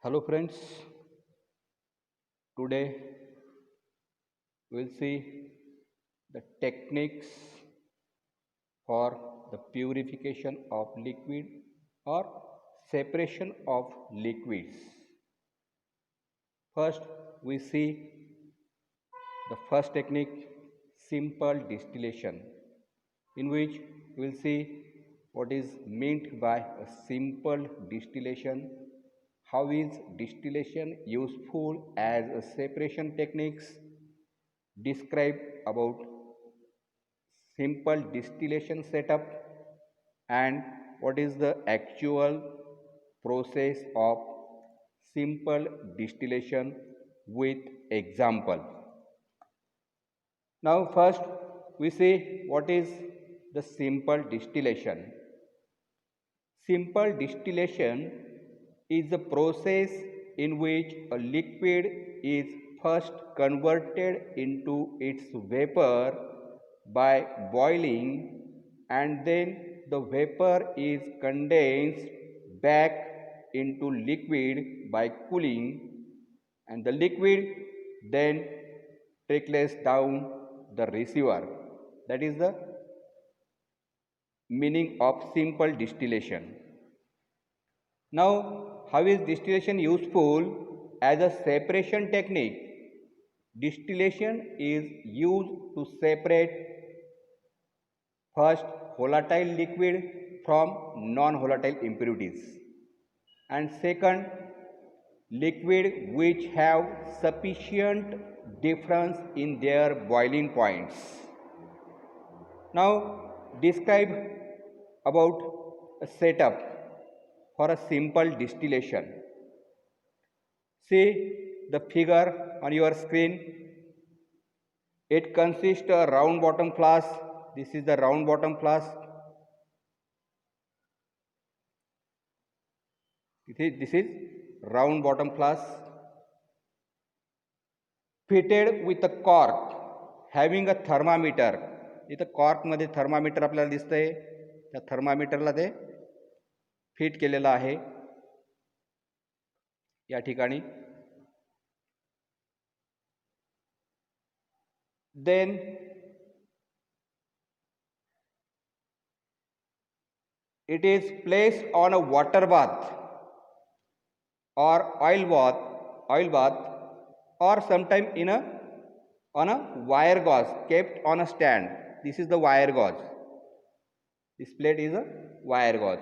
Hello friends, today we'll see the techniques for the purification of liquid or separation of liquids. First, we see the first technique, simple distillation, in which we'll see what is meant by a simple distillation, how is distillation useful as a separation techniques, describe about simple distillation setup, and what is the actual process of simple distillation with example. Now first we see what is the simple distillation. Simple distillation is a process in which a liquid is first converted into its vapor by boiling, and then the vapor is condensed back into liquid by cooling, and the liquid then trickles down the receiver. That is the meaning of simple distillation. Now, how is distillation useful as a separation technique? Distillation is used to separate first volatile liquid from non-volatile impurities, and second liquid which have sufficient difference in their boiling points. Now describe about a setup for a simple distillation. See the figure on your screen. It consists of a round bottom flask. This is the round bottom flask. This is round bottom flask fitted with a cork having a thermometer. इथं कॉर्कमध्ये thermometer आपल्याला दिसतंय. त्या थर्मामीटरला ते fit केलेलं आहे या ठिकाणी. Then it is placed on a water bath or oil bath or sometime on a wire gauze kept on a stand. This is the wire gauze. This plate is a wire gauze.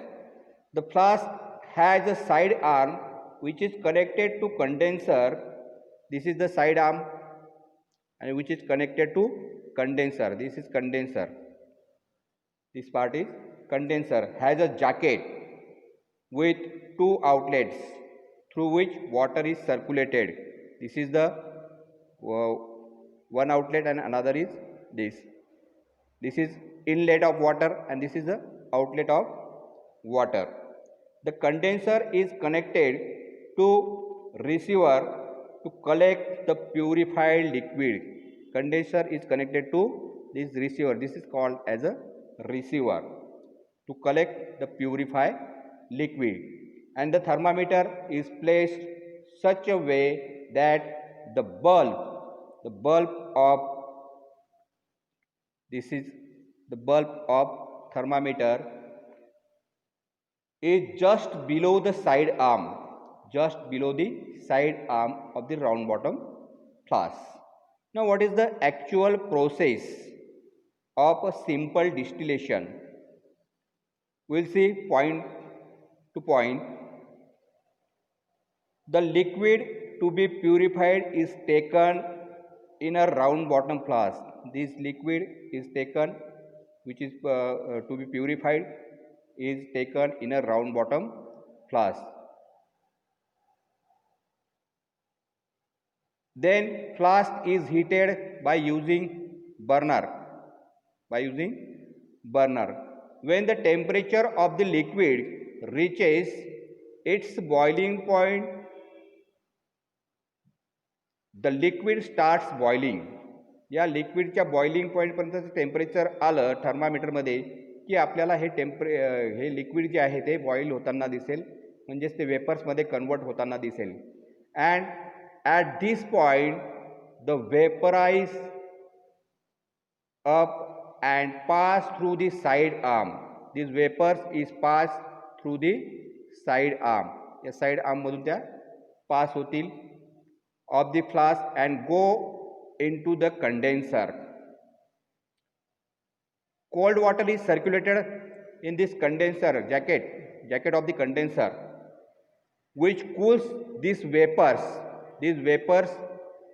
The flask has a side arm which is connected to condenser. This is the side arm and which is connected to condenser. This is condenser. This part is condenser. Has a jacket with two outlets through which water is circulated. This is the one outlet and another is this. This is inlet of water and this is the outlet of water. The condenser is connected to receiver to collect the purified liquid. Condenser is connected to this receiver. This is called as a receiver to collect the purified liquid. And the thermometer is placed such a way that the bulb of this is the bulb of thermometer is just below the side arm, of the round bottom flask. Now what is the actual process of a simple distillation? We'll see point to point. The liquid to be purified is taken in a round bottom flask. This liquid is taken which is to be purified is taken in a round bottom flask. Then flask is heated by using burner. When the temperature of the liquid reaches its boiling point, the liquid starts boiling. या लिक्विडच्या boiling पॉईंटपर्यंतचं temperature आलं थर्मामीटरमध्ये की आपल्याला हे liquid जे आहे ते boil होताना दिसेल. म्हणजेच ते वेपर्समध्ये कन्वर्ट होताना दिसेल. And at this point the vaporise up and pass through the side arm. These vapors is passed through the side arm. या साइड आर्म मधून त्या पास होतील of the flask and go into the condenser. Cold water is circulated in this condenser jacket of the condenser, which cools these vapors. These vapors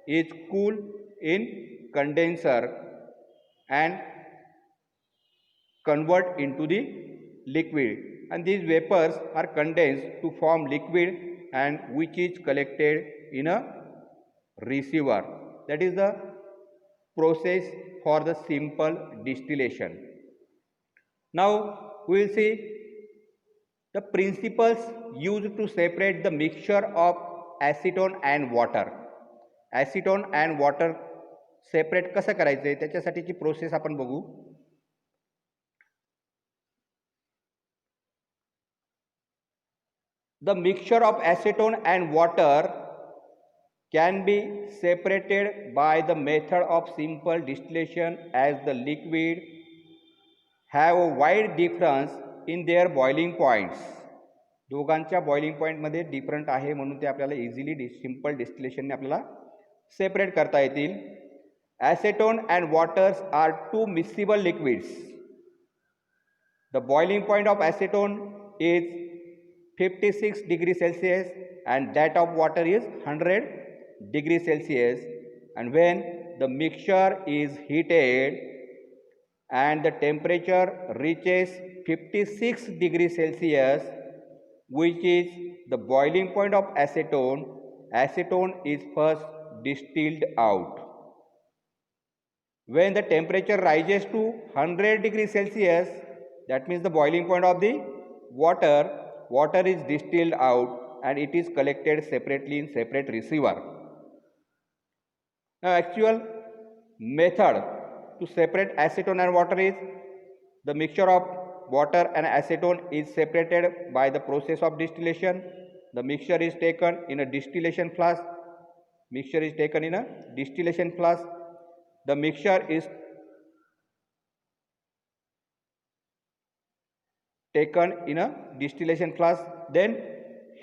is cool in condenser and convert into the liquid, and these vapors are condensed to form liquid and which is collected in a receiver. That is the process for the simple distillation. Now we will see the principles used to separate the mixture of acetone and water. Acetone and water separate कसं करायचं आहे त्याच्यासाठीची process आपण बघू. The mixture of acetone and water can be separated by the method of simple distillation, as the liquid have a wide difference in their boiling points. दोघांच्या boiling पॉईंटमध्ये different आहे म्हणून ते आपल्याला इझिली सिंपल डिस्टिलेशनने आपल्याला separate करता येतील. Acetone and waters are two miscible liquids. The boiling point of acetone is 56 degrees Celsius and that of water is 100 degrees Celsius, and when the mixture is heated and the temperature reaches 56 degrees Celsius, which is the boiling point of acetone, acetone is first distilled out. When the temperature rises to 100 degrees Celsius, that means the boiling point of the water, water is distilled out and it is collected separately in separate receiver. Now actual method to separate acetone and water is the mixture of water and acetone is separated by the process of distillation. The mixture is taken in a distillation flask. Mixture is taken in a distillation flask. The mixture is taken in a distillation flask, then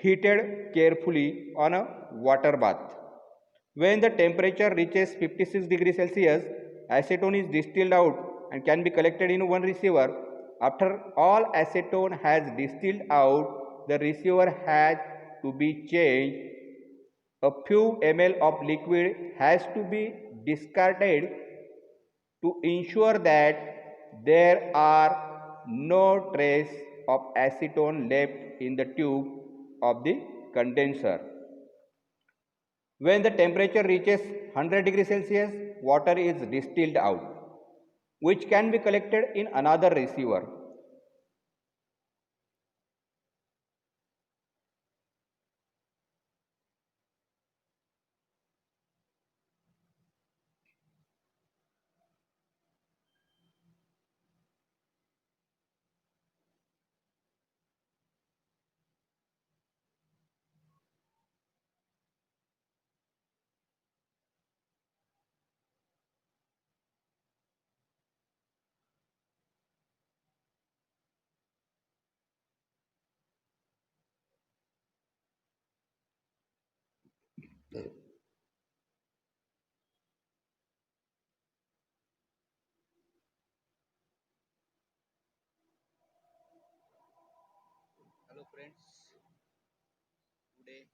heated carefully on a water bath. When the temperature reaches 56 degrees Celsius, acetone is distilled out and can be collected in one receiver. After all acetone has distilled out, the receiver has to be changed. A few ml of liquid has to be discarded to ensure that there are no trace of acetone left in the tube of the condenser. When the temperature reaches 100 degrees Celsius, water is distilled out, which can be collected in another receiver. Hello friends, today